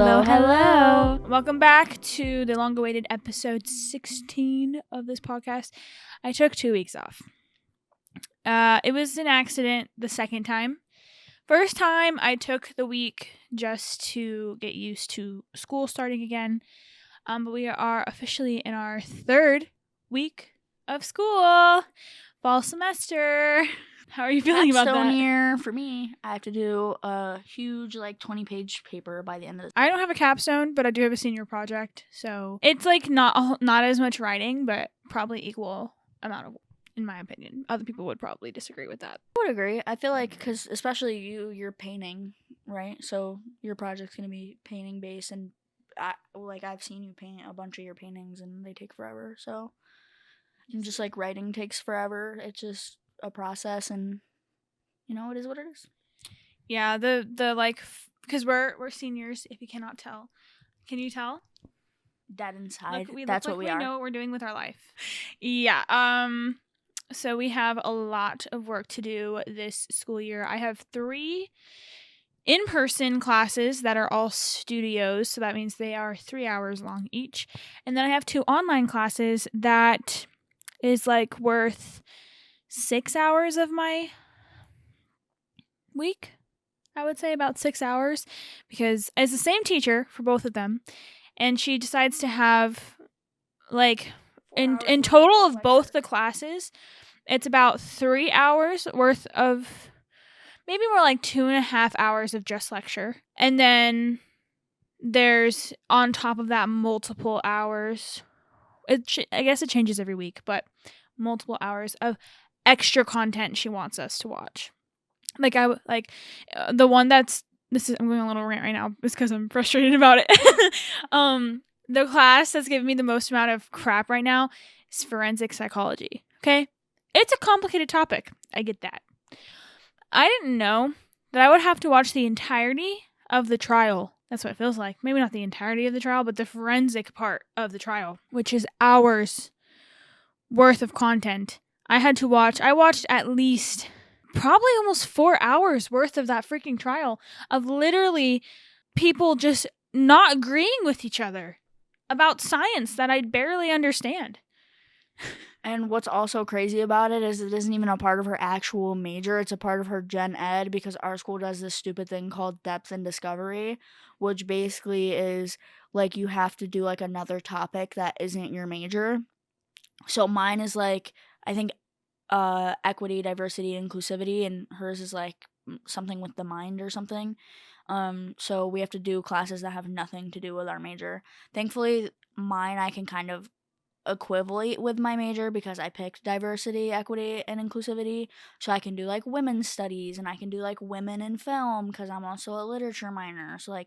Hello. Welcome back to the long-awaited episode 16 of this podcast. I took 2 weeks off. It was an accident the second time. First time, I took the week just to get used to school starting again. But we are officially in our third week of school. Fall semester. How are you feeling about that? Capstone year for me. I have to do a huge 20-page paper by the end of the I don't have a capstone, but I do have a senior project. So it's not as much writing, but probably equal amount of, in my opinion. Other people would probably disagree with that. I would agree. I feel like, because especially you're painting, right? So your project's going to be painting based, and I've seen you paint a bunch of your paintings and they take forever. So, and just writing takes forever. It's just a process, and it is what it is. Yeah, because we're seniors, if you cannot tell. Can you tell? That inside, That's what we are. We know what we're doing with our life. Yeah. So we have a lot of work to do this school year. I have 3 in-person classes that are all studios, so that means they are 3 hours long each. And then I have 2 online classes that is worth 6 hours of my week. I would say about 6 hours, because it's the same teacher for both of them, and she decides to have in total of both the classes, it's about 3 hours worth of, maybe more 2.5 hours of just lecture, and then there's on top of that multiple hours. I guess it changes every week, but multiple hours of extra content she wants us to watch. The one that's, I'm going on a little rant right now just because I'm frustrated about it. The class that's giving me the most amount of crap right now is forensic psychology. Okay? It's a complicated topic. I get that. I didn't know that I would have to watch the entirety of the trial. That's what it feels like. Maybe not the entirety of the trial, but the forensic part of the trial, which is hours worth of content. I watched at least probably almost 4 hours worth of that freaking trial of literally people just not agreeing with each other about science that I barely understand. And what's also crazy about it is it isn't even a part of her actual major. It's a part of her gen ed, because our school does this stupid thing called depth and discovery, which basically is you have to do another topic that isn't your major. So mine is I think equity, diversity, inclusivity, and hers is something with the mind or something. So we have to do classes that have nothing to do with our major. Thankfully, mine I can kind of equivalent with my major, because I picked diversity, equity, and inclusivity. So I can do women's studies, and I can do women in film, because I'm also a literature minor. So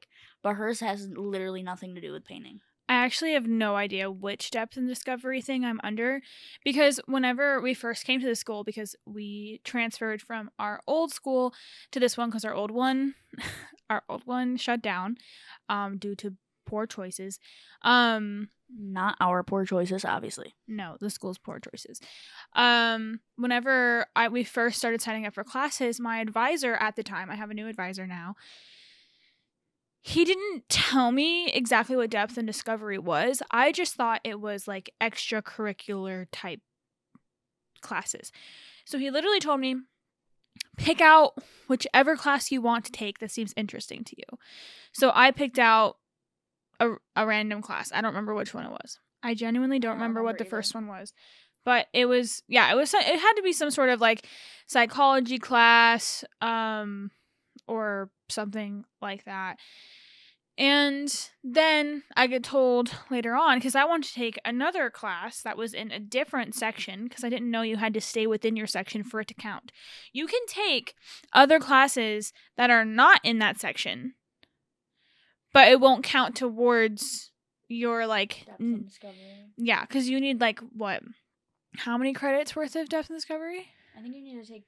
but hers has literally nothing to do with painting. I actually have no idea which depth and discovery thing I'm under, because whenever we first came to the school, because we transferred from our old school to this one, because our old one shut down due to poor choices. Not our poor choices, obviously. No, the school's poor choices. Whenever we first started signing up for classes, my advisor at the time, I have a new advisor now, he didn't tell me exactly what depth and discovery was. I just thought it was extracurricular type classes. So he literally told me, pick out whichever class you want to take that seems interesting to you. So I picked out a random class. I don't remember which one it was. I genuinely don't remember what the first one was. But it had to be some sort of psychology class, or something like that. And then I get told later on, because I wanted to take another class that was in a different section, because I didn't know you had to stay within your section for it to count. You can take other classes that are not in that section, but it won't count towards your depth and discovery. Yeah, because you need what? How many credits worth of depth and discovery? I think you need to take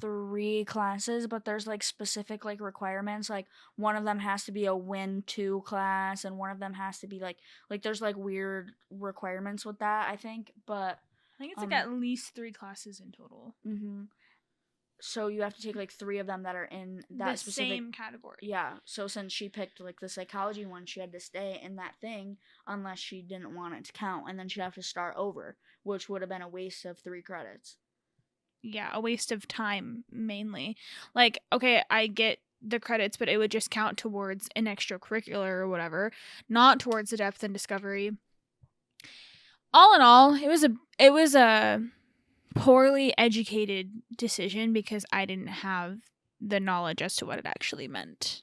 3 classes, but there's specific requirements. One of them has to be a Win 2 class, and one of them has to be there's weird requirements with that, I think. But I think it's at least 3 classes in total. Mm-hmm. So you have to take like 3 of them that are in that the specific same category. Yeah. So since she picked like the psychology one, she had to stay in that thing unless she didn't want it to count, and then she'd have to start over, which would have been a waste of 3 credits. Yeah, a waste of time mainly. Like, okay, I get the credits, but it would just count towards an extracurricular or whatever, not towards the depth and discovery. All in all, it was a poorly educated decision because I didn't have the knowledge as to what it actually meant.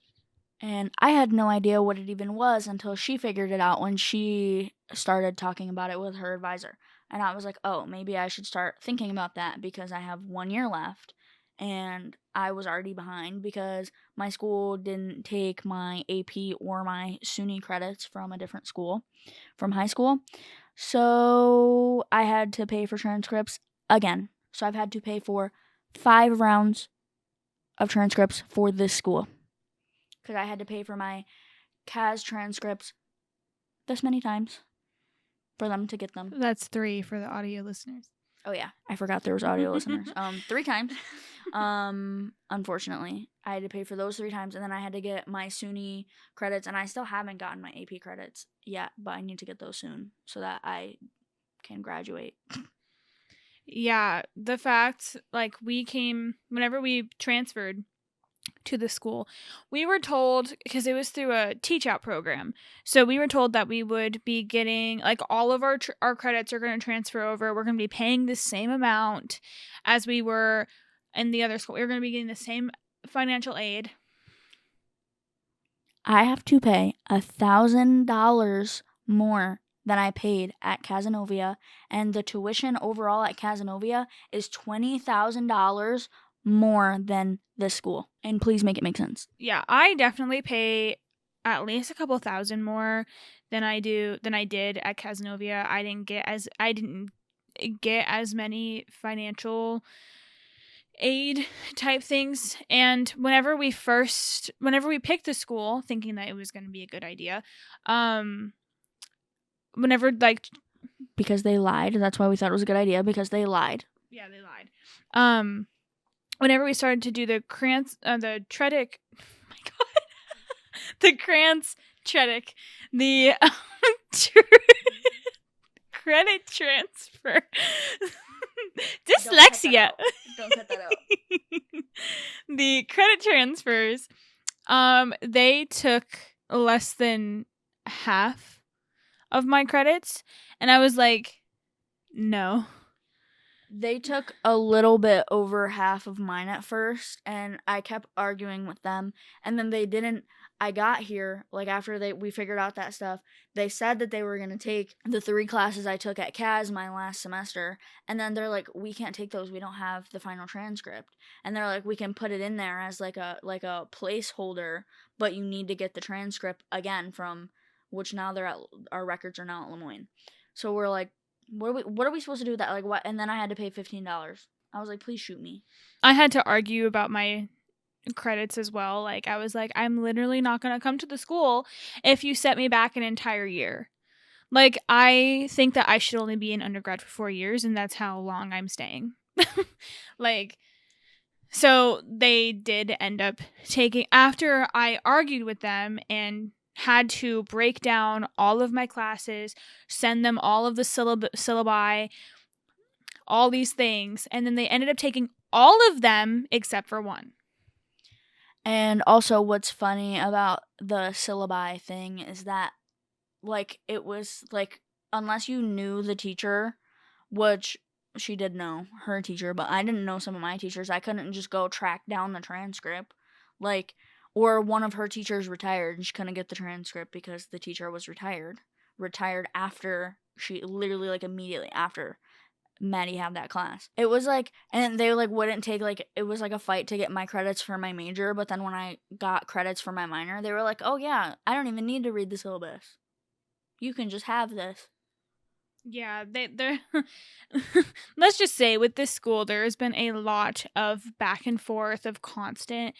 And I had no idea what it even was until she figured it out when she started talking about it with her advisor. And I was like, oh, maybe I should start thinking about that because I have 1 year left. And I was already behind because my school didn't take my AP or my SUNY credits from a different school, from high school. So I had to pay for transcripts again. So I've had to pay for 5 rounds of transcripts for this school. Because I had to pay for my CAS transcripts this many times for them to get them. That's 3 for the audio listeners. Oh yeah, I forgot there was audio listeners. 3 times. Unfortunately, I had to pay for those 3 times, and then I had to get my SUNY credits, and I still haven't gotten my AP credits yet, but I need to get those soon so that I can graduate. Yeah, the fact, like, whenever we transferred to the school, we were told, because it was through a teach out program, so we were told that we would be getting, like, all of our credits are going to transfer over. We're going to be paying the same amount as we were in the other school. We were going to be getting the same financial aid. I have to pay $1,000 more than I paid at Cazenovia, and the tuition overall at Cazenovia is $20,000 more than this school. And please make it make sense. Yeah, I definitely pay at least a couple thousand more than I did at Cazenovia. I didn't get as many financial aid type things, and whenever we picked the school thinking that it was going to be a good idea, whenever, like, Because they lied. That's why we thought it was a good idea, because they lied. yeah, they lied. Whenever we started to do the Tredic, oh my god, the Krantz Tredic, the credit transfer. Dyslexia. Don't cut that out. The credit transfers, they took less than half of my credits, and I was like, no. They took a little bit over half of mine at first, and I kept arguing with them, and then they didn't. I got here, like, after we figured out that stuff, they said that they were going to take the 3 classes I took at CAS my last semester, and then they're like, we can't take those, we don't have the final transcript. And they're like, we can put it in there as like a placeholder, but you need to get the transcript again from, which now our records are now at Lemoyne. So we're like, what are we supposed to do with that? Like, what? And then I had to pay $15. I was like, please shoot me. I had to argue about my credits as well. Like, I was like, I'm literally not going to come to the school if you set me back an entire year. Like, I think that I should only be in undergrad for 4 years, and that's how long I'm staying. Like, so they did end up taking, after I argued with them and had to break down all of my classes, send them all of the syllabi, all these things, and then they ended up taking all of them except for one. And also, what's funny about the syllabi thing is that, like, it was, like, unless you knew the teacher, which she did know her teacher, but I didn't know some of my teachers, I couldn't just go track down the transcript. Like, or one of her teachers retired and she couldn't get the transcript because the teacher was retired after she, literally, like, immediately after Maddie had that class. It was like, and they, like, wouldn't take, like, it was like a fight to get my credits for my major, but then when I got credits for my minor, they were like, oh yeah, I don't even need to read the syllabus. You can just have this. Yeah, they're let's just say with this school, there has been a lot of back and forth of constant,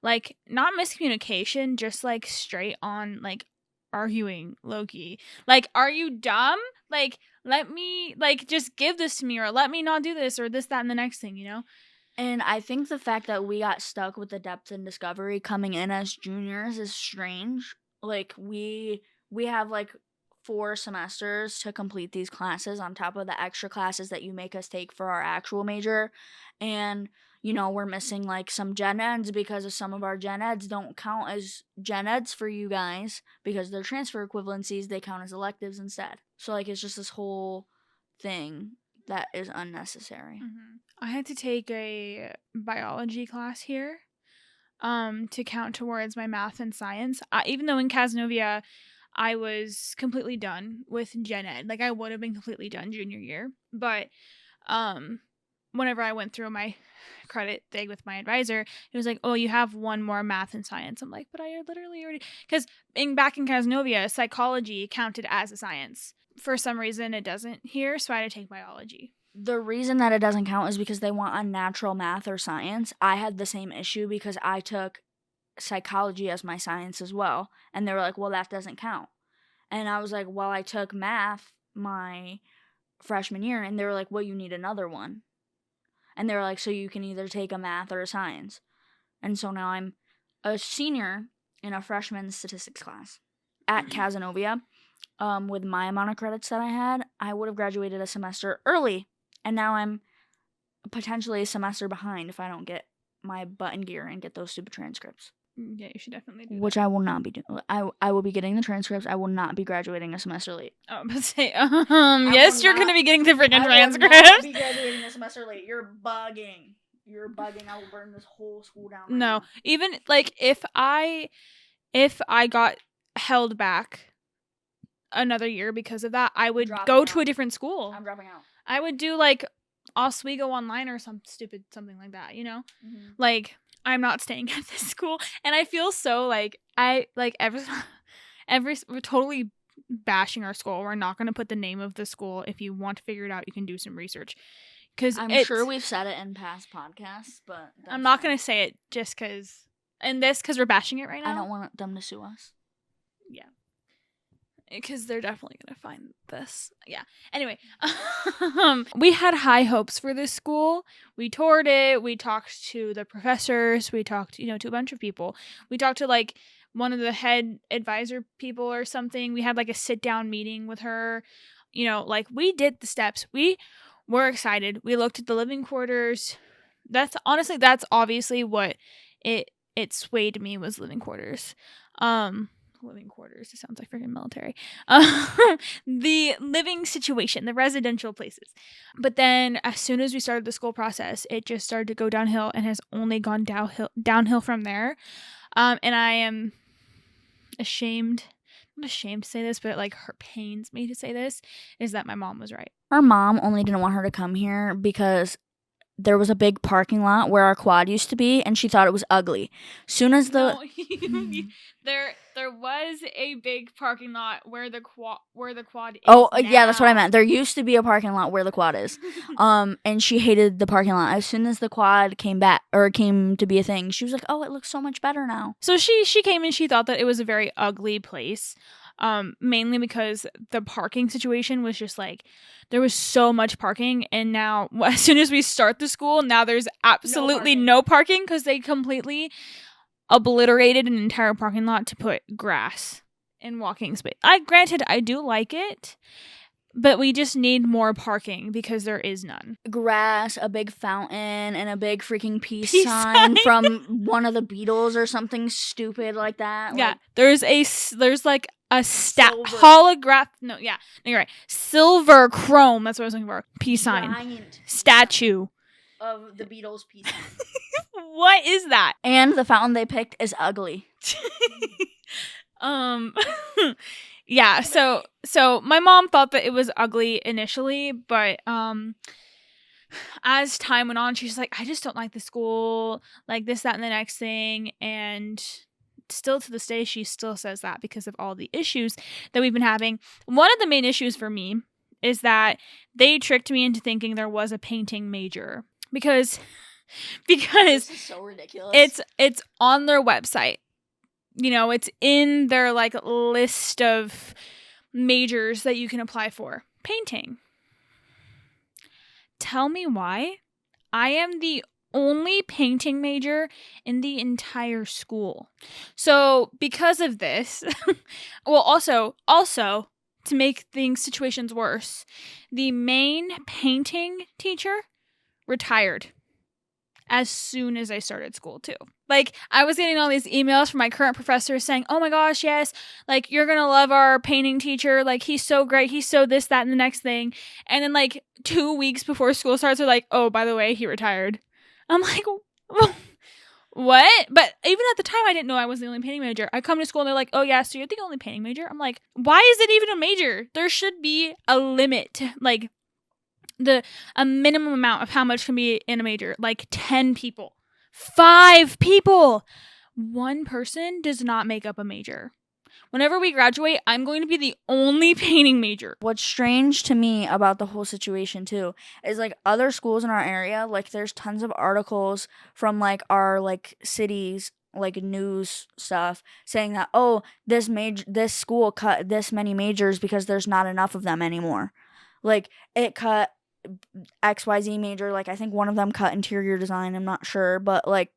like, not miscommunication, just, like, straight on, like, arguing, low-key. Like, are you dumb? Like, let me, like, just give this to me, or let me not do this, or this, that, and the next thing, you know? And I think the fact that we got stuck with the depth and discovery coming in as juniors is strange. Like we have like 4 semesters to complete these classes on top of the extra classes that you make us take for our actual major. And we're missing like some gen eds because of some of our gen eds don't count as gen eds for you guys because they're transfer equivalencies, they count as electives instead. So like it's just this whole thing that is unnecessary. Mm-hmm. I had to take a biology class here to count towards my math and science. Even though in Casanova I was completely done with gen ed. Like I would have been completely done junior year. But whenever I went through my credit thing with my advisor, it was like, oh, you have one more math and science. I'm like, but I literally already... Because back in Casanova, psychology counted as a science. For some reason, it doesn't here, so I had to take biology. The reason that it doesn't count is because they want unnatural math or science. I had the same issue because I took psychology as my science as well. And they were like, well, that doesn't count. And I was like, well, I took math my freshman year. And they were like, well, you need another one. And they were like, so you can either take a math or a science. And so now I'm a senior in a freshman statistics class at Casanova. With my amount of credits that I had, I would have graduated a semester early. And now I'm potentially a semester behind if I don't get my butt in gear and get those stupid transcripts. Yeah, you should definitely do Which that. I will not be doing. I will be getting the transcripts. I will not be graduating a semester late. Oh, but say, yes, you're going to be getting the freaking transcripts. I will not be graduating a semester late. You're bugging. I will burn this whole school down. No, even like if I got held back another year because of that, I would go to a different school. I'm dropping out. I would do like Oswego online or something like that, Mm-hmm. Like I'm not staying at this school, and I feel so like we're totally bashing our school. We're not going to put the name of the school. If you want to figure it out, you can do some research. Because I'm sure we've said it in past podcasts, but I'm not going to say it just because. And because we're bashing it right now. I don't want them to sue us. Yeah. Because they're definitely going to find this. Yeah. Anyway, we had high hopes for this school. We toured it. We talked to the professors. We talked, to a bunch of people. We talked to, like, one of the head advisor people or something. We had, like, a sit-down meeting with her. Like, we did the steps. We were excited. We looked at the living quarters. That's obviously what it swayed me was living quarters. Living quarters. It sounds like freaking military. The living situation, the residential places. But then as soon as we started the school process, it just started to go downhill and has only gone downhill from there. And I am ashamed. I'm not ashamed to say this, but like her pains me to say this is that my mom was right. Her mom only didn't want her to come here because there was a big parking lot where our quad used to be, and she thought it was ugly. Soon as the there was a big parking lot where the quad is. Oh, yeah, that's what I meant. There used to be a parking lot where the quad is. And she hated the parking lot. As soon as the quad came to be a thing, she was like, "Oh, it looks so much better now." So she came and she thought that it was a very ugly place. Mainly because the parking situation was just like there was so much parking, and now as soon as we start the school, now there's absolutely no parking because they completely obliterated an entire parking lot to put grass and walking space. Granted, I do like it, but we just need more parking because there is none. Grass, a big fountain, and a big freaking peace sign from one of the Beatles or something stupid like that. Yeah, there's like a holograph. No, yeah, you're right. Silver chrome. That's what I was looking for. Peace sign. Statue of the Beatles peace sign. What is that? And the fountain they picked is ugly. Yeah. So my mom thought that it was ugly initially, but as time went on, she's like, I just don't like the school, like this, that, and the next thing, and still to this day she still says that because of all the issues that we've been having. One of the main issues for me is that they tricked me into thinking there was a painting major because this is so ridiculous. It's on their website. It's in their like list of majors that you can apply for. Painting. Tell me why I am the only painting major in the entire school. So because of this, well, also to make situations worse, the main painting teacher retired as soon as I started school too. Like, I was getting all these emails from my current professor saying, oh my gosh, yes, like, you're gonna love our painting teacher, like, he's so great, he's so this, that, and the next thing. And then, like, 2 weeks before school starts, they're like, oh, by the way, he retired. I'm like, what? But even at the time, I didn't know I was the only painting major. I come to school and they're like, oh yeah, so you're the only painting major? I'm like, why is it even a major? There should be a limit, like, a minimum amount of how much can be in a major, like 10 people, 5 people. 1 person does not make up a major. Whenever we graduate, I'm going to be the only painting major. What's strange to me about the whole situation too is like other schools in our area, like there's tons of articles from like our like cities, like news stuff saying that, oh, this school cut this many majors because there's not enough of them anymore. Like it cut XYZ major, like I think one of them cut interior design, I'm not sure, but like,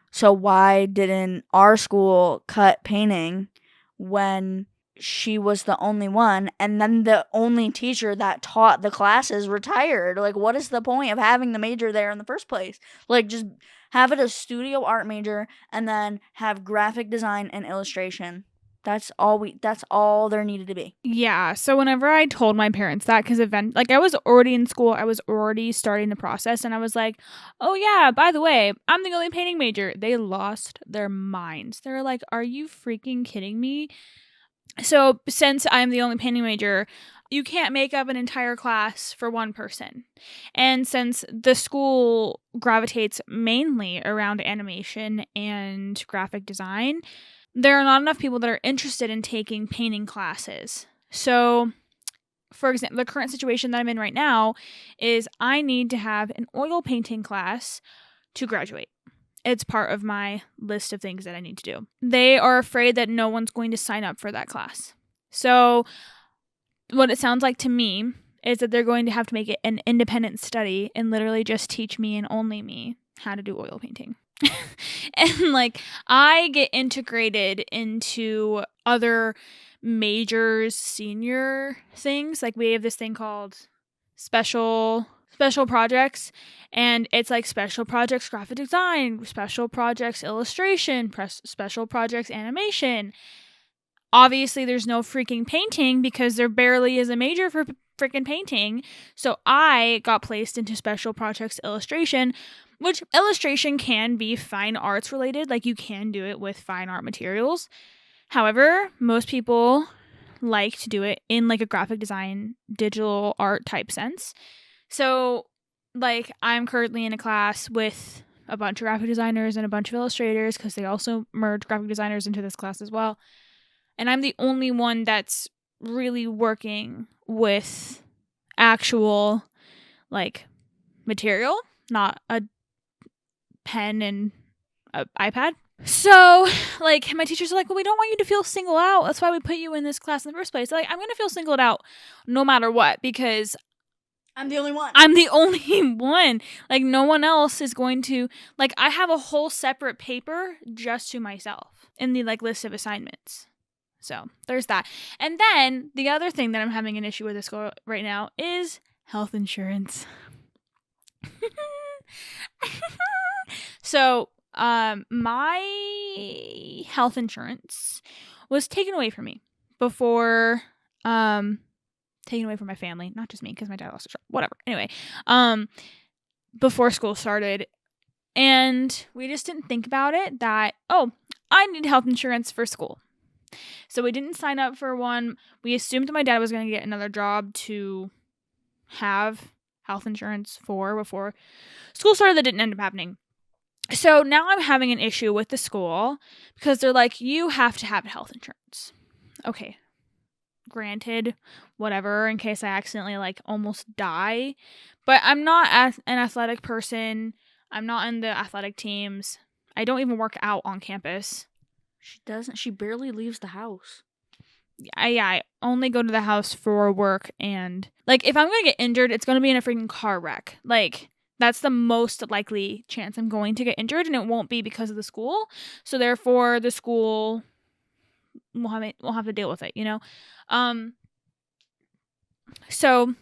so why didn't our school cut painting when she was the only one, and then the only teacher that taught the classes retired? Like, what is the point of having the major there in the first place? Like, just have it a studio art major and then have graphic design and illustration. That's all there needed to be. Yeah, so whenever I told my parents that, because like, I was already in school, I was already starting the process, and I was like, oh yeah, by the way, I'm the only painting major. They lost their minds. They're like, are you freaking kidding me? So since I'm the only painting major, you can't make up an entire class for 1 person. And since the school gravitates mainly around animation and graphic design, there are not enough people that are interested in taking painting classes. So, for example, the current situation that I'm in right now is I need to have an oil painting class to graduate. It's part of my list of things that I need to do. They are afraid that no one's going to sign up for that class. So, what it sounds like to me is that they're going to have to make it an independent study and literally just teach me and only me how to do oil painting. And like, I get integrated into other majors, senior things. Like, we have this thing called special projects, and it's like special projects graphic design, special projects illustration, special projects animation. Obviously there's no freaking painting because there barely is a major for freaking painting. So I got placed into special projects illustration, which illustration can be fine arts related. Like, you can do it with fine art materials. However, most people like to do it in like a graphic design, digital art type sense. So, like, I'm currently in a class with a bunch of graphic designers and a bunch of illustrators, because they also merge graphic designers into this class as well. And I'm the only one that's really working with actual, like, material, not a pen and an iPad. So, like, my teachers are like, well, we don't want you to feel singled out. That's why we put you in this class in the first place. Like, I'm going to feel singled out no matter what, because I'm the only one. I'm the only one. Like, no one else is going to, like, I have a whole separate paper just to myself in the, like, list of assignments. So there's that. And then the other thing that I'm having an issue with this school right now is health insurance. So, my health insurance was taken away from me before, taken away from my family, not just me, because my dad lost a job, whatever. Anyway, before school started, and we just didn't think about it that, oh, I need health insurance for school. So we didn't sign up for one. We assumed that my dad was going to get another job to have health insurance for before school started. That didn't end up happening. So now I'm having an issue with the school because they're like, you have to have health insurance. Okay, granted, whatever, in case I accidentally like almost die. But I'm not an athletic person. I'm not in the athletic teams. I don't even work out on campus. She doesn't. She barely leaves the house. I only go to the house for work, and like, if I'm gonna get injured, it's gonna be in a freaking car wreck. Like, That's the most likely chance I'm going to get injured, and it won't be because of the school. So therefore, the school will have to deal with it, you know? So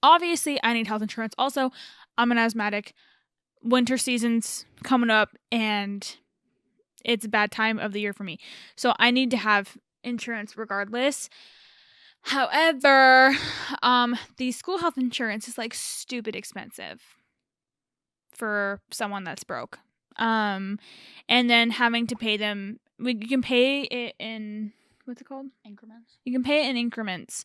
obviously I need health insurance. Also, I'm an asthmatic. Winter season's coming up, and it's a bad time of the year for me. So I need to have insurance regardless. However, the school health insurance is like stupid expensive for someone that's broke. And then having to pay them, you can pay it in, what's it called? Increments. You can pay it in increments.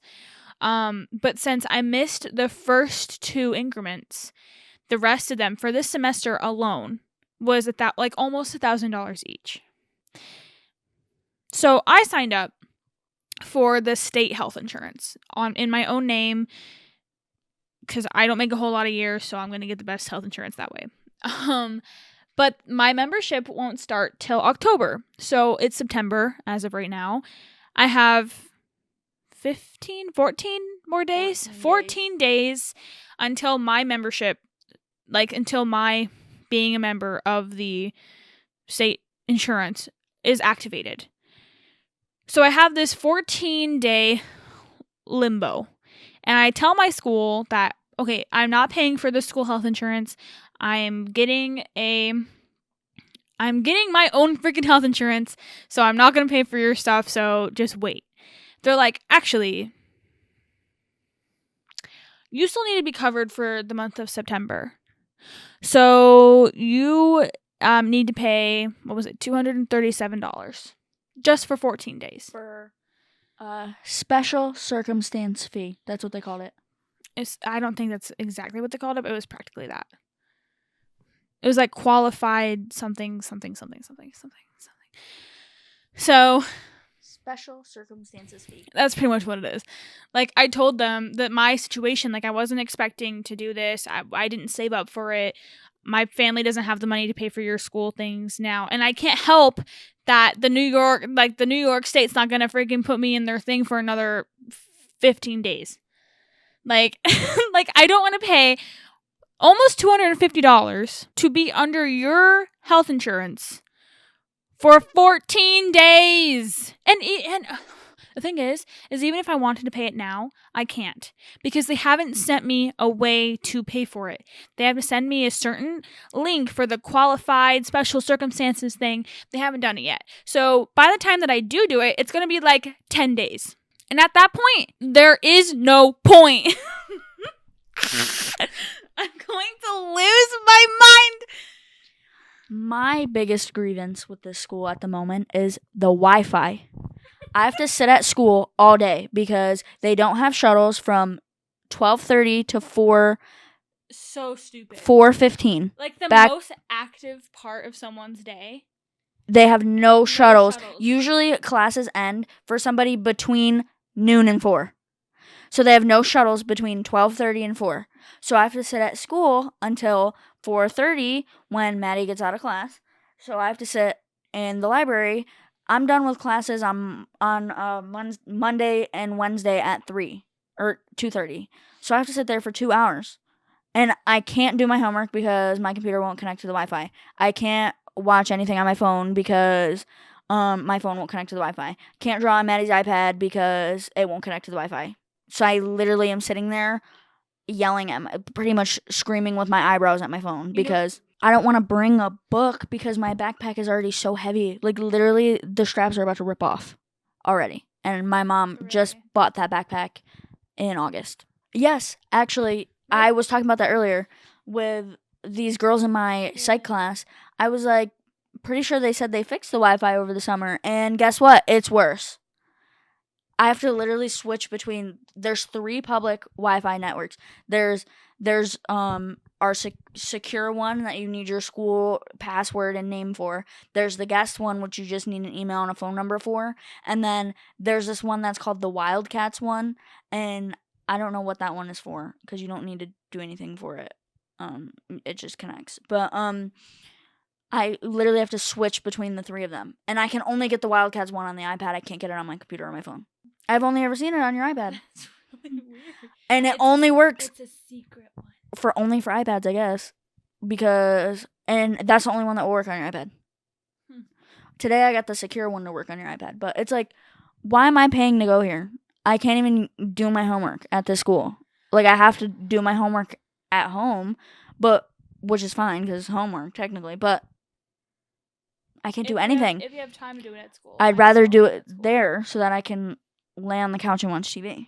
But since I missed the first 2 increments, the rest of them for this semester alone was almost $1,000 each. So I signed up for the state health insurance in my own name because I don't make a whole lot a year, so I'm going to get the best health insurance that way. But my membership won't start till October. So it's September as of right now. I have 14 more days. 14 days until my membership, until my being a member of the state insurance is activated. So I have this 14-day limbo. And I tell my school that, okay, I'm not paying for the school health insurance. I'm getting my own freaking health insurance, so I'm not going to pay for your stuff, so just wait. They're like, actually, you still need to be covered for the month of September. So you need to pay, $237 just for 14 days. For special circumstance fee. That's what they called it. I don't think that's exactly what they called it, but it was practically that. It was like qualified something. So special circumstances fee. That's pretty much what it is. Like, I told them that my situation, I wasn't expecting to do this. I didn't save up for it. My family doesn't have the money to pay for your school things now. And I can't help that the New York State's not going to freaking put me in their thing for another 15 days. I don't want to pay almost $250 to be under your health insurance for 14 days. And the thing is even if I wanted to pay it now, I can't, because they haven't sent me a way to pay for it. They have to send me a certain link for the qualified special circumstances thing. They haven't done it yet. So by the time that I do it, it's going to be 10 days. And at that point, there is no point. I'm going to lose my mind. My biggest grievance with this school at the moment is the Wi-Fi. I have to sit at school all day because they don't have shuttles from 12:30 to 4. So stupid. 4:15. Most active part of someone's day. They have no shuttles. Usually classes end for somebody between noon and 4. So they have no shuttles between 12:30 and 4. So I have to sit at school until 4:30 when Maddie gets out of class. So I have to sit in the library. I'm done with classes. I'm on Monday and Wednesday at 3 or 2:30. So I have to sit there for 2 hours. And I can't do my homework because my computer won't connect to the Wi-Fi. I can't watch anything on my phone because my phone won't connect to the Wi-Fi. Can't draw on Maddie's iPad because it won't connect to the Wi-Fi. So I literally am sitting there yelling pretty much screaming with my eyebrows at my phone because I don't want to bring a book because my backpack is already so heavy. Literally, the straps are about to rip off already. And my mom just bought that backpack in August. Yes, actually, I was talking about that earlier with these girls in my psych class. I was pretty sure they said they fixed the Wi-Fi over the summer. And guess what? It's worse. I have to literally switch between. There's 3 public Wi-Fi networks. There's our secure one that you need your school password and name for. There's the guest one, which you just need an email and a phone number for. And then there's this one that's called the Wildcats one, and I don't know what that one is for because you don't need to do anything for it. It just connects. But I literally have to switch between the 3 of them, and I can only get the Wildcats one on the iPad. I can't get it on my computer or my phone. I've only ever seen it on your iPad. That's really weird. And it only works. It's a secret one. for iPads, I guess, and that's the only one that will work on your iPad. Today I got the secure one to work on your iPad, but it's like, why am I paying to go here? I can't even do my homework at this school. Like, I have to do my homework at home, but which is fine because it's homework technically, but I can't do anything. If you have time to do it at school, I'd rather do it there so that I can lay on the couch and watch TV.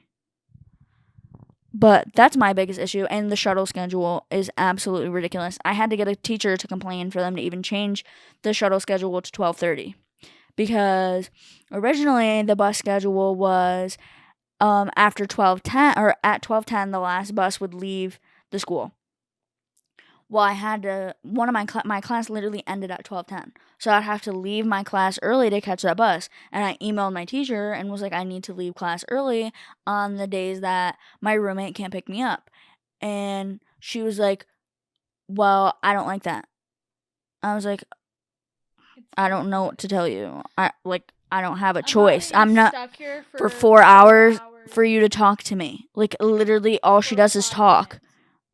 But that's my biggest issue, and the shuttle schedule is absolutely ridiculous. I had to get a teacher to complain for them to even change the shuttle schedule to 12:30, because originally the bus schedule was after 12:10, or at 12:10 the last bus would leave the school. Well, I had to, one of my class literally ended at 12:10. So I'd have to leave my class early to catch that bus. And I emailed my teacher and was like, I need to leave class early on the days that my roommate can't pick me up. And she was like, well, I don't like that. I was like, I don't know what to tell you. I don't have a choice. I'm not stuck here for 4 hours for you to talk to me. Like, literally all she does is talk.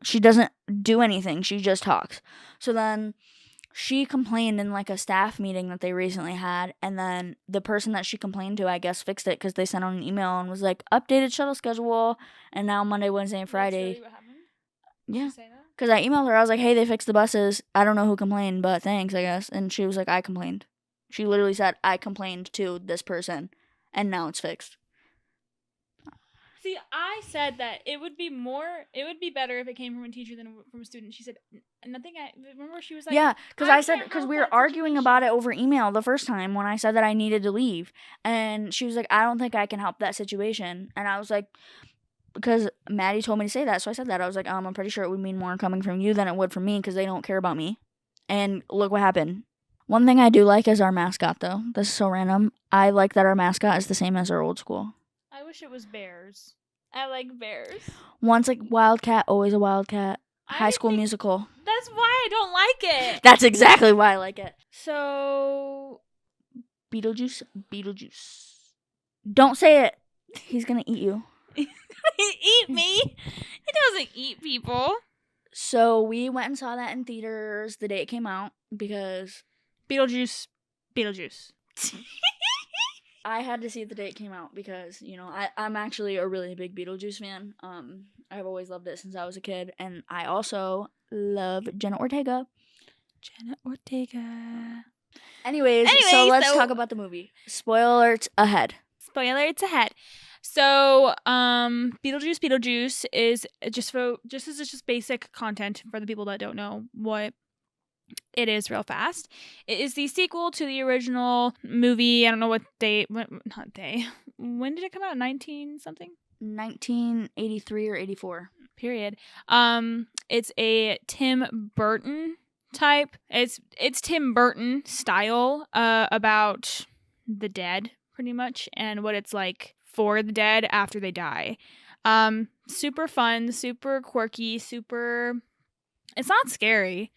She doesn't do anything. She just talks. So then she complained in like a staff meeting that they recently had, and then the person that she complained to, I guess, fixed it because they sent out an email and was like, updated shuttle schedule, and now Monday, Wednesday, and Friday. That's really what happened? Yeah. Because I emailed her. I was like, hey, they fixed the buses. I don't know who complained, but thanks, I guess. And she was like, I complained. She literally said, I complained to this person, and now it's fixed. See, I said that it would be better if it came from a teacher than from a student. She said nothing. Remember she was like, yeah, because we were arguing about it over email the first time when I said that I needed to leave, and she was like, I don't think I can help that situation, and I was like, because Maddie told me to say that, so I said that. I was like, I'm pretty sure it would mean more coming from you than it would from me because they don't care about me, and look what happened. One thing I do like is our mascot, though. This is so random. I like that our mascot is the same as our old school. I wish it was bears. I like bears. Once like Wildcat, always a Wildcat. High School Musical. That's why I don't like it. That's exactly why I like it. So, Beetlejuice. Don't say it. He's gonna eat you. Eat me? He doesn't eat people. So we went and saw that in theaters the day it came out because Beetlejuice. I had to see it the day it came out because, I'm actually a really big Beetlejuice fan. I've always loved it since I was a kid, and I also love Jenna Ortega. Anyways, so let's talk about the movie. Spoiler alerts ahead. So, Beetlejuice is just basic content for the people that don't know what it is real fast. It is the sequel to the original movie. I don't know what date. Not day. When did it come out? 1983 or 84. Period. It's a Tim Burton type. It's Tim Burton style. About the dead, pretty much, and what it's like for the dead after they die. Super fun, super quirky, super. It's not scary.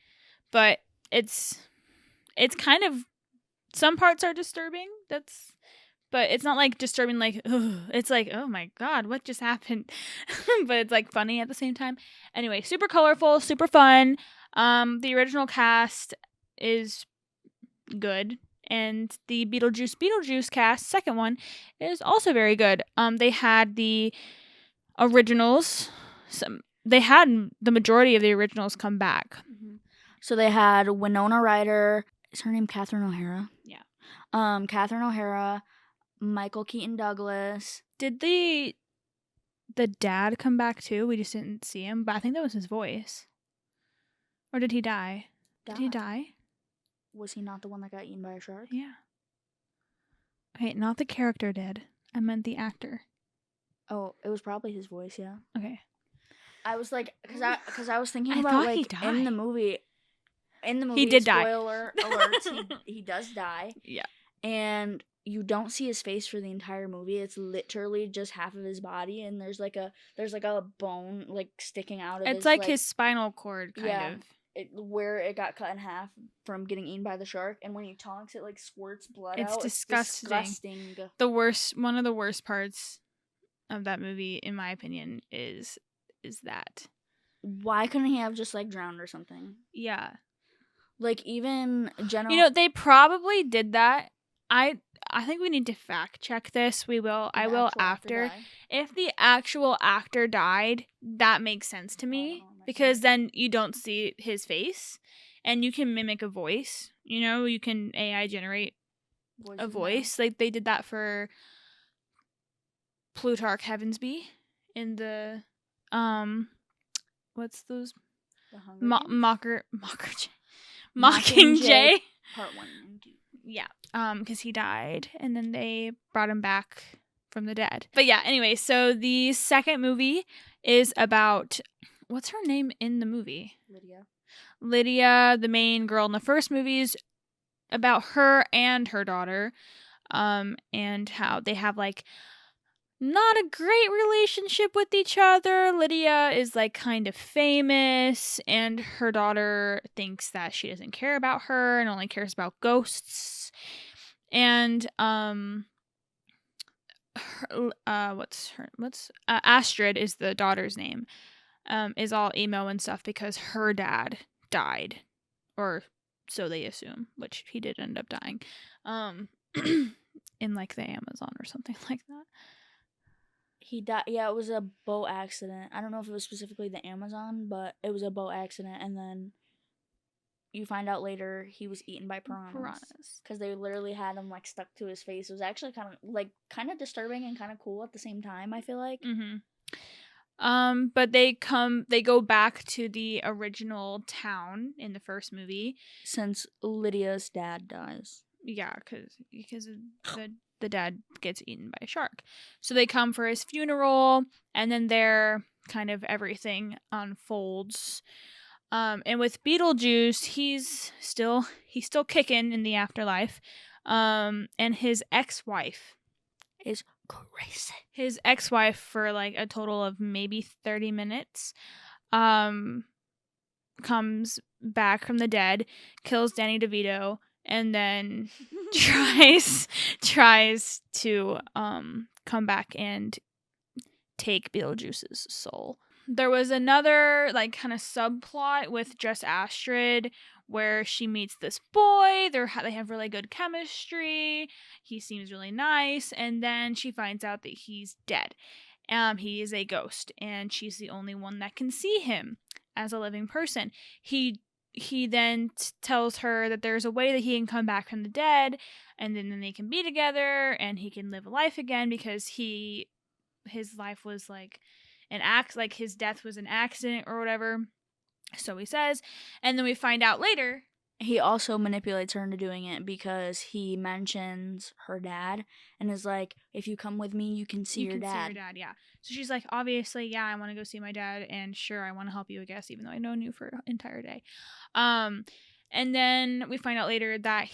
But it's kind of, some parts are disturbing. But it's not like disturbing, like, ugh. It's like, oh my god, what just happened? But it's like funny at the same time. Anyway, super colorful, super fun. The original cast is good, and the Beetlejuice cast, second one, is also very good. They had the originals. They had the majority of the originals come back. Mm-hmm. So they had Winona Ryder. Is her name Catherine O'Hara? Yeah. Catherine O'Hara, Michael Keaton Douglas. Did the dad come back too? We just didn't see him, but I think that was his voice. Or did he die? Did he die? Was he not the one that got eaten by a shark? Yeah. Okay, not the character did. I meant the actor. Oh, it was probably his voice, yeah. Okay. I was like, because I was thinking about, like, in the movie, he did spoiler alerts, he does die. Yeah. And you don't see his face for the entire movie. It's literally just half of his body, and there's like a bone like sticking out of it's his, like his spinal cord kind of. Where it got cut in half from getting eaten by the shark, and when he talks, it like squirts blood out. It's disgusting. One of the worst parts of that movie, in my opinion, is that. Why couldn't he have just, like, drowned or something? Yeah. Like, even general... You know, they probably did that. I think we need to fact check this. We will. I will after. If the actual actor died, that makes sense to me because then you don't see his face and you can mimic a voice. You know, you can AI generate a voice. Like they did that for Plutarch Heavensby in the what's those Mockingjay Part 1 and 2. Yeah, because he died, and then they brought him back from the dead. But yeah, anyway, so the second movie is about, what's her name in the movie? Lydia, the main girl in the first movie, is about her and her daughter, and how they have, like, not a great relationship with each other. Lydia is, like, kind of famous, and her daughter thinks that she doesn't care about her and only cares about ghosts. And Astrid is the daughter's name. Is all emo and stuff because her dad died, or so they assume, which he did end up dying, in like the Amazon or something like that. He died. Yeah, it was a boat accident. I don't know if it was specifically the Amazon, but it was a boat accident, and then you find out later he was eaten by piranhas because they literally had him like stuck to his face. It was actually kind of disturbing and kind of cool at the same time, I feel like. But they go back to the original town in the first movie since Lydia's dad dies. Yeah, because the dad gets eaten by a shark. So they come for his funeral, and then there kind of everything unfolds. And with Beetlejuice, he's still kicking in the afterlife. And his ex-wife is crazy. His ex-wife, for like a total of maybe 30 minutes, comes back from the dead, kills Danny DeVito, and then tries to come back and take Beetlejuice's soul. There was another like kind of subplot with just Astrid where she meets this boy. They have really good chemistry. He seems really nice, and then she finds out that he's dead. He is a ghost, and she's the only one that can see him as a living person. He then tells her that there's a way that he can come back from the dead, and then they can be together, and he can live a life again because his life was like his death was an accident or whatever. So he says, and then we find out later he also manipulates her into doing it because he mentions her dad and is like, if you come with me, you can see your dad. Yeah. So she's like, obviously, yeah, I want to go see my dad, and sure, I want to help you, I guess, even though I've known you for an entire day. And then we find out later that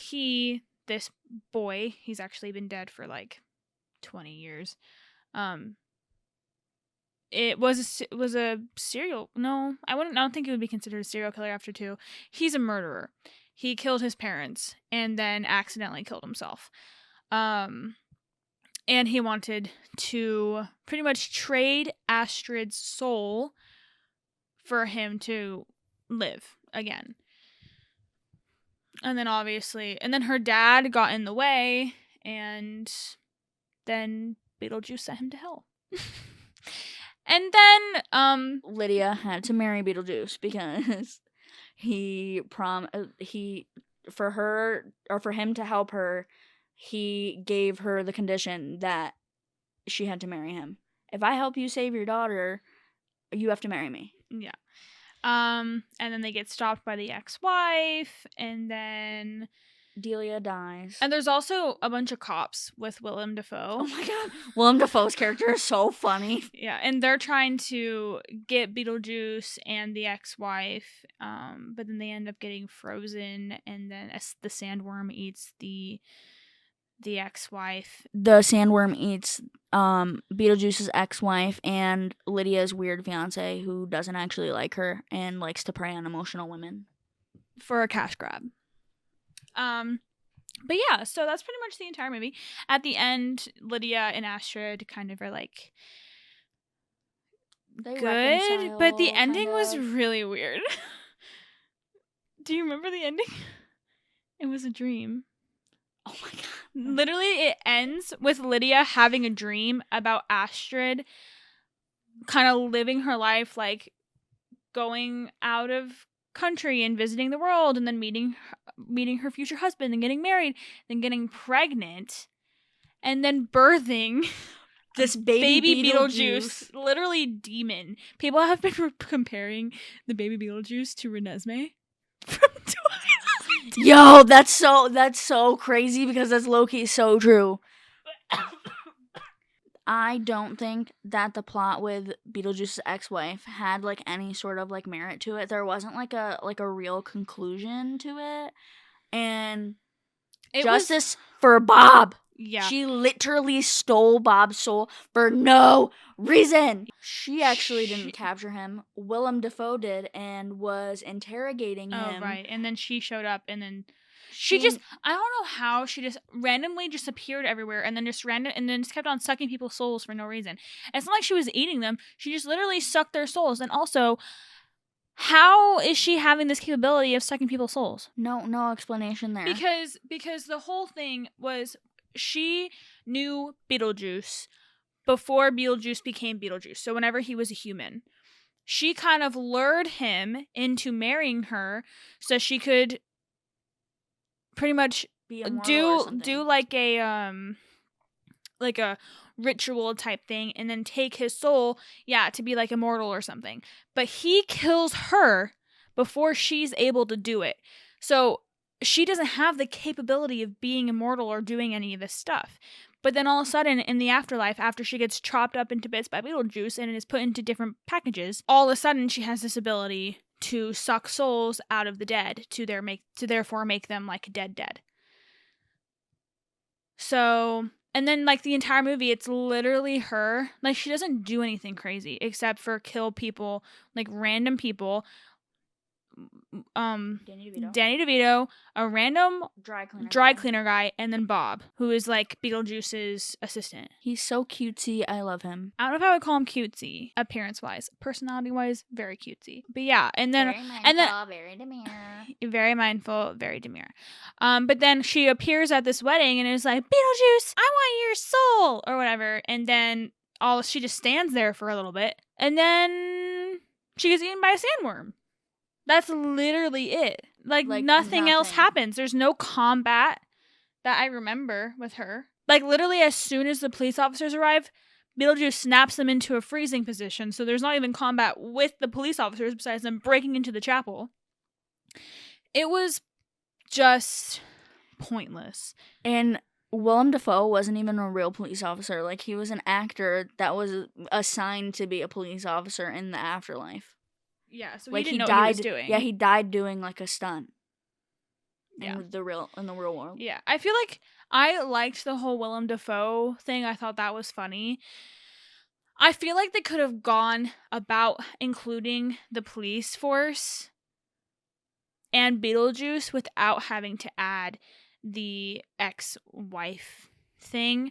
this boy, he's actually been dead for like 20 years. It was a serial. No, I don't think he would be considered a serial killer after 2. He's a murderer. He killed his parents and then accidentally killed himself. And he wanted to pretty much trade Astrid's soul for him to live again. And then her dad got in the way, and then Beetlejuice sent him to hell. And then Lydia had to marry Beetlejuice because for him to help her, he gave her the condition that she had to marry him. If I help you save your daughter, you have to marry me. Yeah. And then they get stopped by the ex-wife, and then Delia dies. And there's also a bunch of cops with Willem Dafoe. Oh my god. Willem Dafoe's character is so funny. Yeah, and they're trying to get Beetlejuice and the ex-wife, but then they end up getting frozen, and then the sandworm eats the ex-wife. The sandworm eats Beetlejuice's ex-wife and Lydia's weird fiance, who doesn't actually like her and likes to prey on emotional women. For a cash grab. But yeah, so that's pretty much the entire movie. At the end, Lydia and Astrid kind of are like They good, but the reconcile, ending kind was of. really weird. Do you remember the ending? It was a dream. Oh my god. Literally, it ends with Lydia having a dream about Astrid kind of living her life, like going out of country and visiting the world, and then meeting her future husband and getting married, then getting pregnant, and then birthing This baby Beetlejuice. literally demon. People have been comparing the baby Beetlejuice to Renesmee from Twilight. Yo, that's so crazy because that's low-key so true. I don't think that the plot with Beetlejuice's ex-wife had like any sort of like merit to it. There wasn't like a real conclusion to it. And justice for Bob. Yeah. She literally stole Bob's soul for no reason. She actually didn't capture him. Willem Dafoe did and was interrogating him. Oh, right. And then she showed up, and then she just, I don't know how she just randomly just appeared everywhere and then just kept on sucking people's souls for no reason. It's not like she was eating them. She just literally sucked their souls. And also, how is she having this capability of sucking people's souls? No explanation there. Because the whole thing was she knew Beetlejuice before Beetlejuice became Beetlejuice. So whenever he was a human, she kind of lured him into marrying her so she could pretty much do like a ritual type thing and then take his soul, to be like immortal or something. But he kills her before she's able to do it. So she doesn't have the capability of being immortal or doing any of this stuff. But then all of a sudden, in the afterlife, after she gets chopped up into bits by Beetlejuice and is put into different packages, all of a sudden she has this ability to suck souls out of the dead to therefore make them like dead. So, and then like the entire movie, it's literally her. Like she doesn't do anything crazy except for kill people, like random people. Danny DeVito, a random dry cleaner guy, and then Bob, who is like Beetlejuice's assistant. He's so cutesy. I love him. I don't know if I would call him cutesy, appearance-wise. Personality-wise, very cutesy. But yeah, and then very demure. Very mindful, very demure. But then she appears at this wedding and is like, Beetlejuice, I want your soul, or whatever. And then she just stands there for a little bit, and then she gets eaten by a sandworm. That's literally it. Like nothing else happens. There's no combat that I remember with her. Like literally as soon as the police officers arrive, Beetlejuice snaps them into a freezing position. So there's not even combat with the police officers besides them breaking into the chapel. It was just pointless. And Willem Dafoe wasn't even a real police officer. Like he was an actor that was assigned to be a police officer in the afterlife. Yeah, so like he didn't know what he was doing. Yeah, he died doing like a stunt. Yeah. In the real world. Yeah, I feel like I liked the whole Willem Dafoe thing. I thought that was funny. I feel like they could have gone about including the police force and Beetlejuice without having to add the ex-wife thing.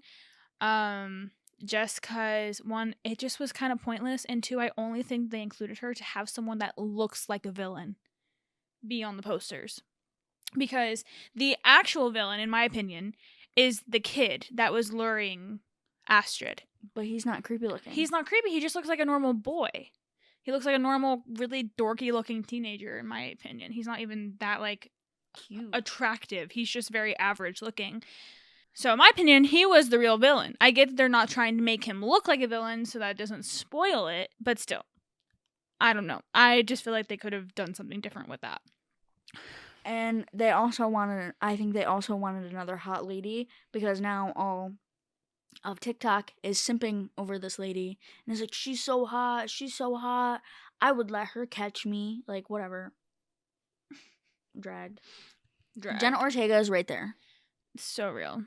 Just because, one, it just was kind of pointless, and two, I only think they included her to have someone that looks like a villain be on the posters. Because the actual villain, in my opinion, is the kid that was luring Astrid. But he's not creepy looking. He's not creepy, he just looks like a normal boy. He looks like a normal, really dorky looking teenager, in my opinion. He's not even that, like, cute, attractive. He's just very average looking. So, in my opinion, he was the real villain. I get that they're not trying to make him look like a villain so that doesn't spoil it, but still. I don't know. I just feel like they could have done something different with that. And they also wanted another hot lady, because now all of TikTok is simping over this lady. And it's like, she's so hot. I would let her catch me. Like, whatever. Dragged. Jenna Ortega is right there. So real.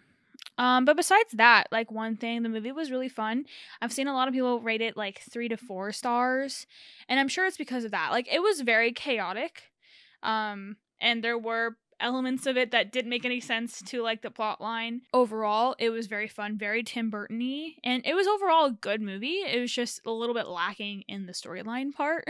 But besides that, like, one thing, the movie was really fun. I've seen a lot of people rate it like 3 to 4 stars, and I'm sure it's because of that. Like, it was very chaotic. And there were elements of it that didn't make any sense to like the plot line. Overall, it was very fun, very Tim Burton-y, and it was overall a good movie. It was just a little bit lacking in the storyline part.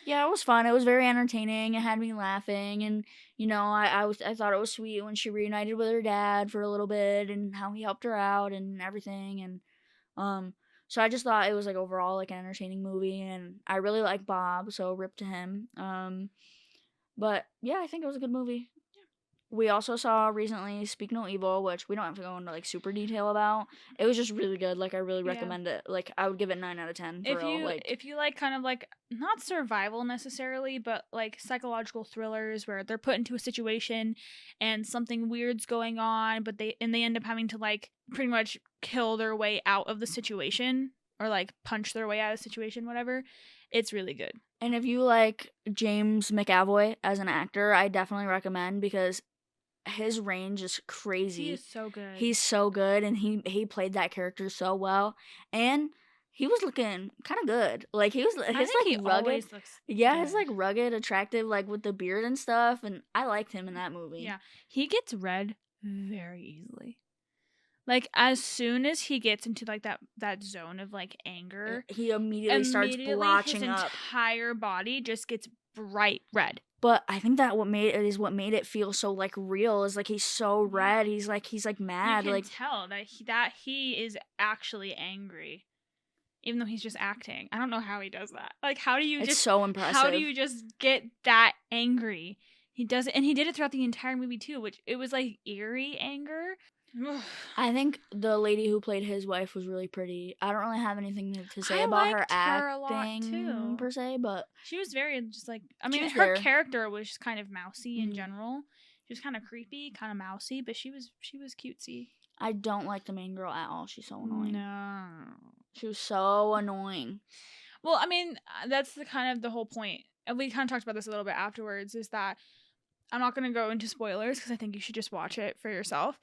Yeah, it was fun. It was very entertaining. It had me laughing, and I thought it was sweet when she reunited with her dad for a little bit, and how he helped her out and everything, and so I just thought it was like overall like an entertaining movie, and I really like Bob, so rip to him. But yeah, I think it was a good movie. We also saw recently Speak No Evil, which we don't have to go into like super detail about. It was just really good. Like I really recommend it. Like I would give it 9 out of 10 for real. If you like kind of like not survival necessarily, but like psychological thrillers where they're put into a situation and something weird's going on, but they end up having to like pretty much kill their way out of the situation or like punch their way out of the situation, whatever. It's really good. And if you like James McAvoy as an actor, I definitely recommend, because his range is crazy. He is so good. He's so good, and he played that character so well, and he was looking kind of good. Like he was, his like rugged, yeah, his like rugged, attractive, like with the beard and stuff. And I liked him in that movie. Yeah, he gets red very easily. Like as soon as he gets into like that zone of like anger, he immediately starts blotching up. His entire body just gets bright red. But I think that what made it feel so like real is like he's so red. He's like mad. You can like tell that he is actually angry, even though he's just acting. I don't know how he does that. Like how do you? It's so impressive. How do you just get that angry? He does it, and he did it throughout the entire movie too, which it was like eerie anger. I think the lady who played his wife was really pretty. I don't really have anything to say about her acting per se, but she was very just like, I mean, her character was just kind of mousy in general. She was kind of creepy, kind of mousy, but she was cutesy. I don't like the main girl at all. She's so annoying. No, she was so annoying. Well, I mean, that's the whole point. And we kind of talked about this a little bit afterwards. Is that I'm not going to go into spoilers because I think you should just watch it for yourself.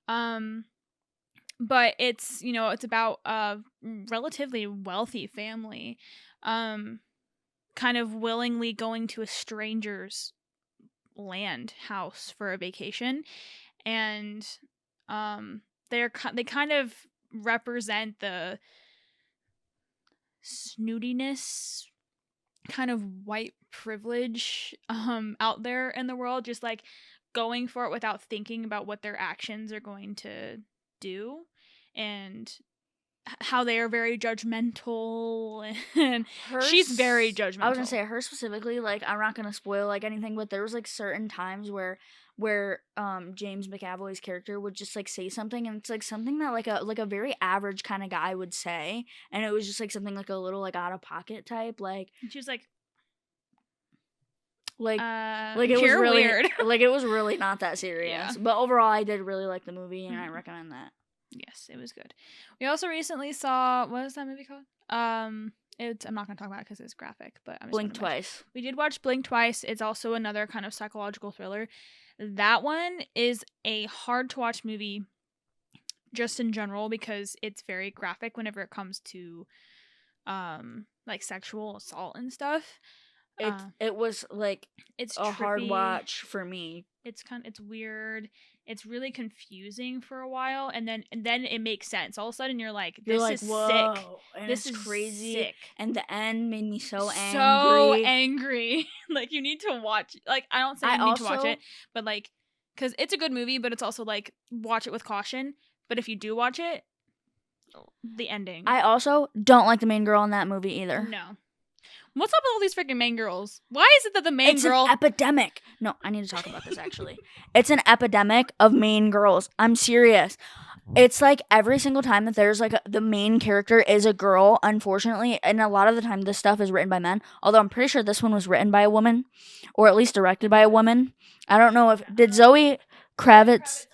But it's, it's about a relatively wealthy family, kind of willingly going to a stranger's house for a vacation. And, they kind of represent the snootiness, kind of white privilege, out there in the world, just like going for it without thinking about what their actions are going to do, and how they are very judgmental, and she's very judgmental. I was gonna say her specifically, like I'm not gonna spoil like anything, but there was like certain times where James McAvoy's character would just like say something, and it's like something that like a very average kind of guy would say, and it was just like something like a little like out of pocket type, like she was like it was really weird. Like it was really not that serious. Yeah. But overall I did really like the movie, and I recommend that. Yes, it was good. We also recently saw, what is that movie called? I'm not gonna talk about it because it's graphic, but I'm just Blink Twice. We did watch Blink Twice. It's also another kind of psychological thriller. That one is a hard to watch movie just in general because it's very graphic whenever it comes to like sexual assault and stuff. It was like it's a trippy. Hard watch for me. It's weird. It's really confusing for a while, and then it makes sense. All of a sudden, you're like, "This is sick. And this is crazy." Sick. And the end made me so angry. So angry. Like you need to watch. Like I don't say you need to watch it, but like, because it's a good movie, but it's also like watch it with caution. But if you do watch it, the ending. I also don't like the main girl in that movie either. No. What's up with all these freaking main girls? Why is it that the main girl... It's an epidemic. No, I need to talk about this, actually. It's an epidemic of main girls. I'm serious. It's like every single time that there's like the main character is a girl, unfortunately, and a lot of the time this stuff is written by men, although I'm pretty sure this one was written by a woman, or at least directed by a woman. I don't know if... Did Zoe Kravitz...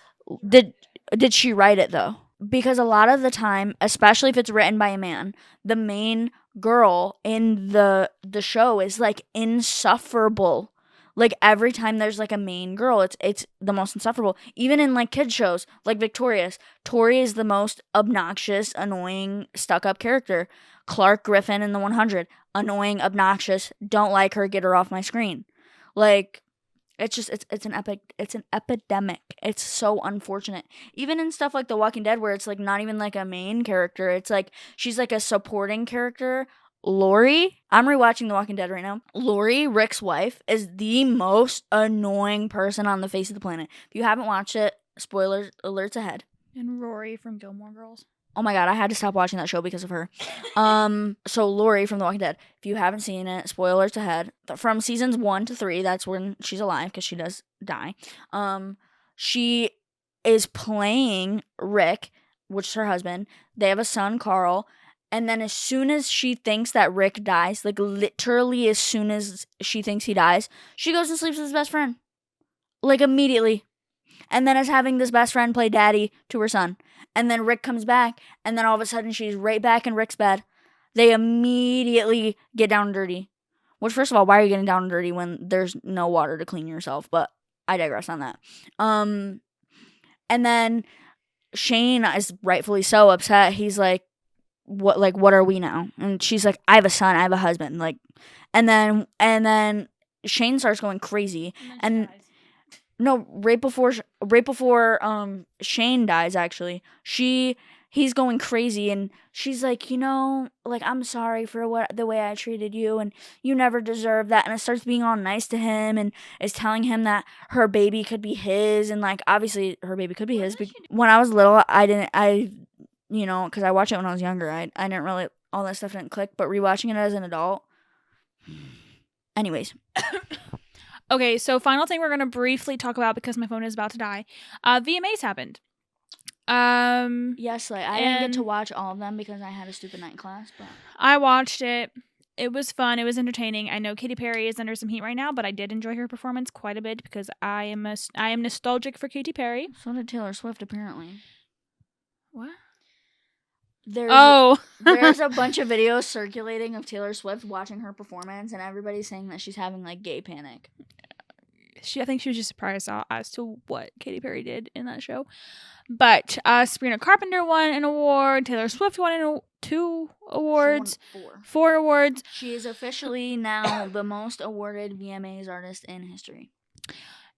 Did she write it, though? Because a lot of the time, especially if it's written by a man, the main girl in the show is like insufferable. Like every time there's like a main girl, it's the most insufferable. Even in like kids shows like Victorious, Tori is the most obnoxious, annoying, stuck-up character. Clark Griffin in the 100, annoying, obnoxious, don't like her, get her off my screen. Like it's an epidemic. It's so unfortunate. Even in stuff like The Walking Dead, where it's like not even like a main character, it's like she's like a supporting character. Lori, I'm rewatching The Walking Dead right now. Lori, Rick's wife, is the most annoying person on the face of the planet. If you haven't watched it, spoiler alerts ahead. And Rory from Gilmore Girls. Oh my god, I had to stop watching that show because of her. So Lori from The Walking Dead. If you haven't seen it, spoilers ahead. From seasons 1 to 3, that's when she's alive because she does die. She is playing Rick, which is her husband. They have a son, Carl. And then as soon as she thinks that Rick dies, like literally as soon as she thinks he dies, she goes and sleeps with his best friend. Like immediately. And then is having this best friend play daddy to her son. And then Rick comes back, and then all of a sudden she's right back in Rick's bed. They immediately get down and dirty. Which, first of all, why are you getting down and dirty when there's no water to clean yourself? But I digress on that. And then Shane is rightfully so upset. He's like, what are we now? And she's like, I have a son, I have a husband. Like, and then Shane starts going crazy. And no, right before Shane dies, actually, he's going crazy, and she's like, like, I'm sorry for the way I treated you, and you never deserved that. And it starts being all nice to him, and is telling him that her baby could be his, and like, obviously her baby could be his. But when I was little, because I watched it when I was younger, I didn't really, all that stuff didn't click. But rewatching it as an adult, anyways. Okay, so final thing we're going to briefly talk about because my phone is about to die. VMAs happened. Yes, like I didn't get to watch all of them because I had a stupid night class, but I watched it. It was fun. It was entertaining. I know Katy Perry is under some heat right now, but I did enjoy her performance quite a bit because I am nostalgic for Katy Perry. So did Taylor Swift, apparently. What? There's a bunch of videos circulating of Taylor Swift watching her performance, and everybody's saying that she's having like gay panic. I think she was just surprised as to what Katy Perry did in that show. But Sabrina Carpenter won an award. Taylor Swift won 2 awards. She won 4 awards. She is officially now the most awarded VMAs artist in history.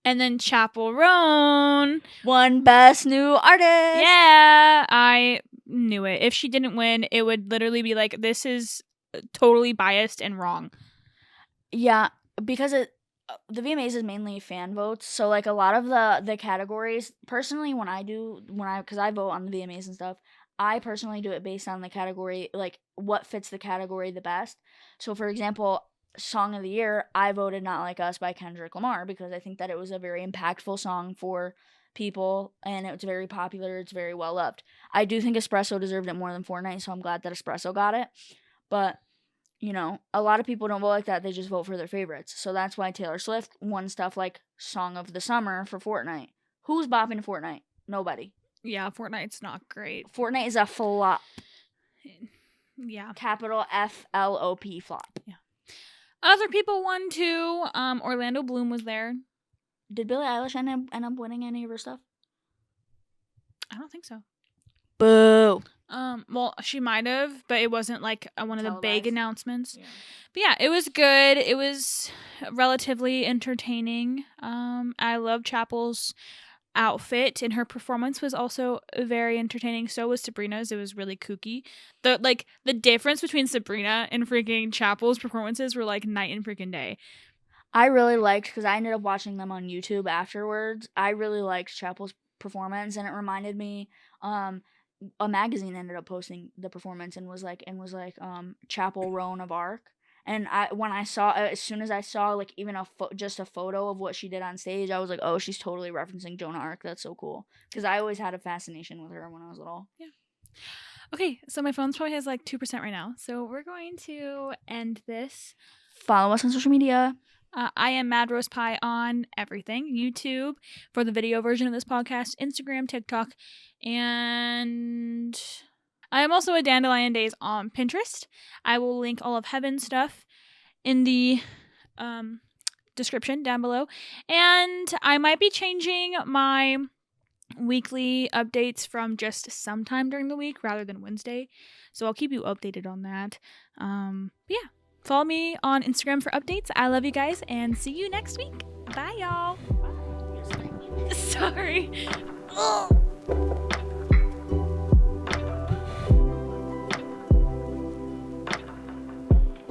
And then Chappell Roan won Best New Artist. Yeah, I knew it. If she didn't win, it would literally be like, this is totally biased and wrong. Yeah, because the VMAs is mainly fan votes. So like a lot of the categories, personally, because I vote on the VMAs and stuff, I personally do it based on the category, like what fits the category the best. So for example, Song of the Year, I voted Not Like Us by Kendrick Lamar because I think that it was a very impactful song for people, and it's very popular. It's very well loved. I do think Espresso deserved it more than Fortnite, so I'm glad that Espresso got it. But, a lot of people don't vote like that. They just vote for their favorites. So that's why Taylor Swift won stuff like Song of the Summer for Fortnite. Who's bopping Fortnite? Nobody. Yeah, Fortnite's not great. Fortnite is a flop. Yeah. Capital FLOP flop. Yeah. Other people won too. Orlando Bloom was there. Did Billie Eilish end up winning any of her stuff? I don't think so. Boo. Well, she might have, but it wasn't like one of the big announcements. Yeah. But yeah, it was good. It was relatively entertaining. I love Chappell's outfit, and her performance was also very entertaining. So was Sabrina's. It was really kooky. The difference between Sabrina and freaking Chappell's performances were like night and freaking day. I really liked, because I ended up watching them on YouTube afterwards. I really liked Chappell's performance, and it reminded me, a magazine ended up posting the performance and was like Chappell Roan of Arc. And as soon as I saw like even just a photo of what she did on stage, I was like, oh, she's totally referencing Joan of Arc. That's so cool. Because I always had a fascination with her when I was little. Yeah. Okay, so my phone's probably has like 2% right now. So we're going to end this. Follow us on social media. I am Mad Rose Pie on everything. YouTube for the video version of this podcast, Instagram, TikTok, and I am also a Dandelion Days on Pinterest. I will link all of Heaven's stuff in the description down below. And I might be changing my weekly updates from just sometime during the week rather than Wednesday. So I'll keep you updated on that. But yeah. Follow me on Instagram for updates. I love you guys and see you next week. Bye, y'all. Bye. Sorry. Ugh.